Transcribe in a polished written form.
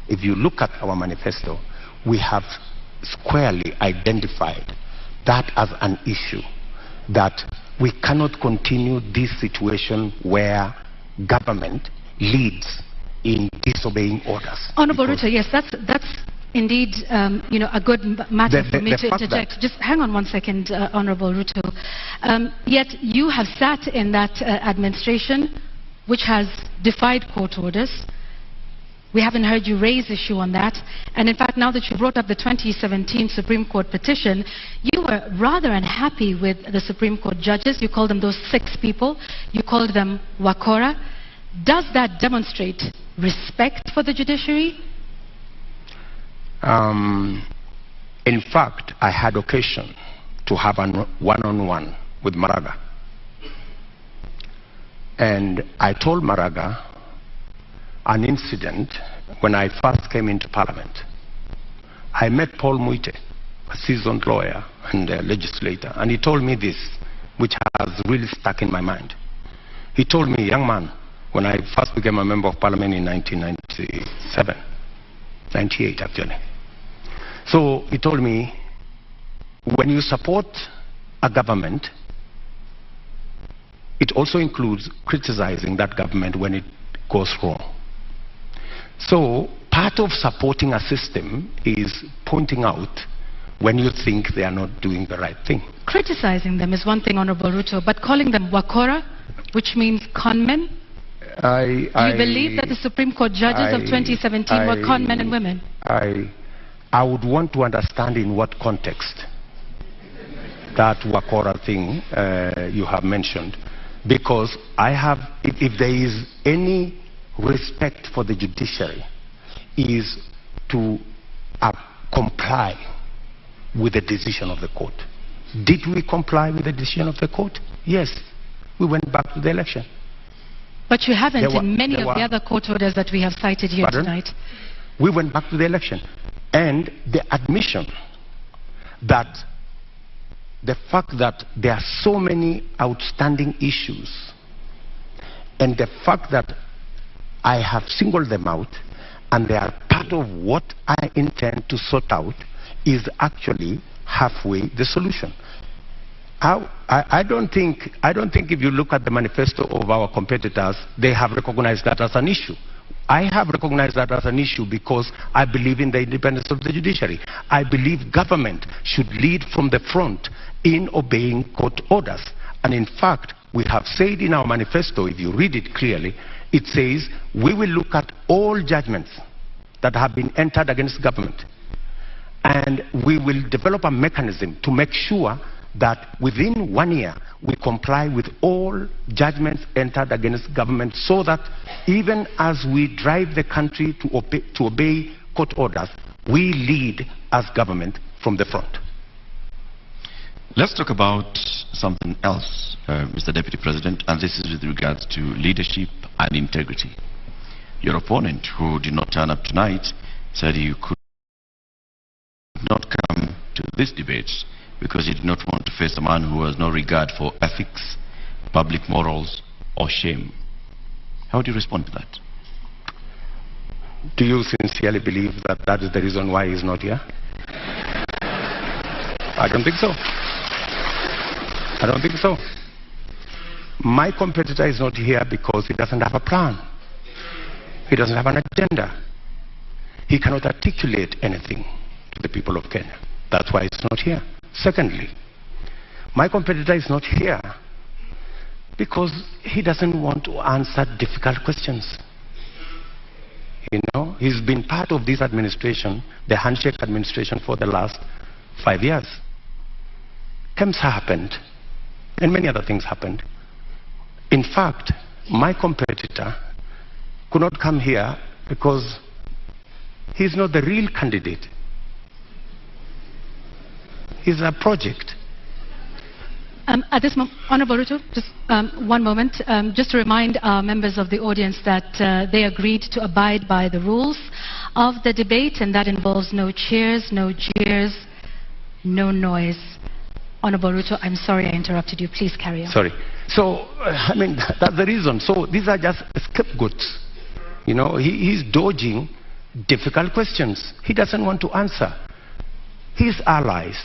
if you look at our manifesto, we have squarely identified that as an issue, that we cannot continue this situation where government leads in disobeying orders. Honorable Ruto, yes, that's indeed a good matter for me to interject. Just hang on one second, Honorable Ruto. Yet you have sat in that administration which has defied court orders. We haven't heard you raise issue on that. And in fact, now that you brought up the 2017 Supreme Court petition, you were rather unhappy with the Supreme Court judges. You called them those 6 people. You called them wakora. Does that demonstrate respect for the judiciary? In fact, I had occasion to have a one-on-one with Maraga. And I told Maraga an incident when I first came into Parliament. I met Paul Muite, a seasoned lawyer and a legislator, and he told me this, which has really stuck in my mind. He told me, young man, when I first became a member of Parliament in 1997, 98 actually. So he told me, when you support a government, it also includes criticizing that government when it goes wrong. So part of supporting a system is pointing out when you think they are not doing the right thing. Criticizing them is one thing, Honorable Ruto, but calling them wakora, which means conmen? You believe that the Supreme Court judges of 2017 were conmen and women? I would want to understand in what context that wakora thing you have mentioned, because I have, if there is any respect for the judiciary, is to comply with the decision of the court. Did we comply with the decision of the court? Yes. We went back to the election. But you haven't in many of the other court orders that we have cited here tonight. We went back to the election. And the admission that the fact that there are so many outstanding issues, and the fact that I have singled them out and they are part of what I intend to sort out, is actually halfway the solution. I don't think if you look at the manifesto of our competitors, they have recognized that as an issue. I have recognized that as an issue because I believe in the independence of the judiciary. I believe government should lead from the front in obeying court orders. And in fact, we have said in our manifesto, if you read it clearly, it says we will look at all judgments that have been entered against government. And we will develop a mechanism to make sure that within 1 year we comply with all judgments entered against government, so that even as we drive the country to obey court orders, we lead as government from the front. Let's talk about something else, Mr. Deputy President, and this is with regards to leadership and integrity. Your opponent, who did not turn up tonight, said you could not come to this debate because he did not want to face a man who has no regard for ethics, public morals, or shame. How do you respond to that? Do you sincerely believe that that is the reason why he's not here? I don't think so. I don't think so. My competitor is not here because he doesn't have a plan. He doesn't have an agenda. He cannot articulate anything to the people of Kenya. That's why he's not here. Secondly, my competitor is not here because he doesn't want to answer difficult questions. You know, he's been part of this administration, the handshake administration, for the last 5 years. KEMSA happened, and many other things happened. In fact, my competitor could not come here because he's not the real candidate. He's a project. At this moment, Honorable Ruto, just one moment, just to remind our members of the audience that they agreed to abide by the rules of the debate, and that involves no cheers, no jeers, no noise. Honorable Ruto, I'm sorry I interrupted you. Please carry on. Sorry. So, I mean, that's the reason. So these are just scapegoats. You know, he's dodging difficult questions he doesn't want to answer. His allies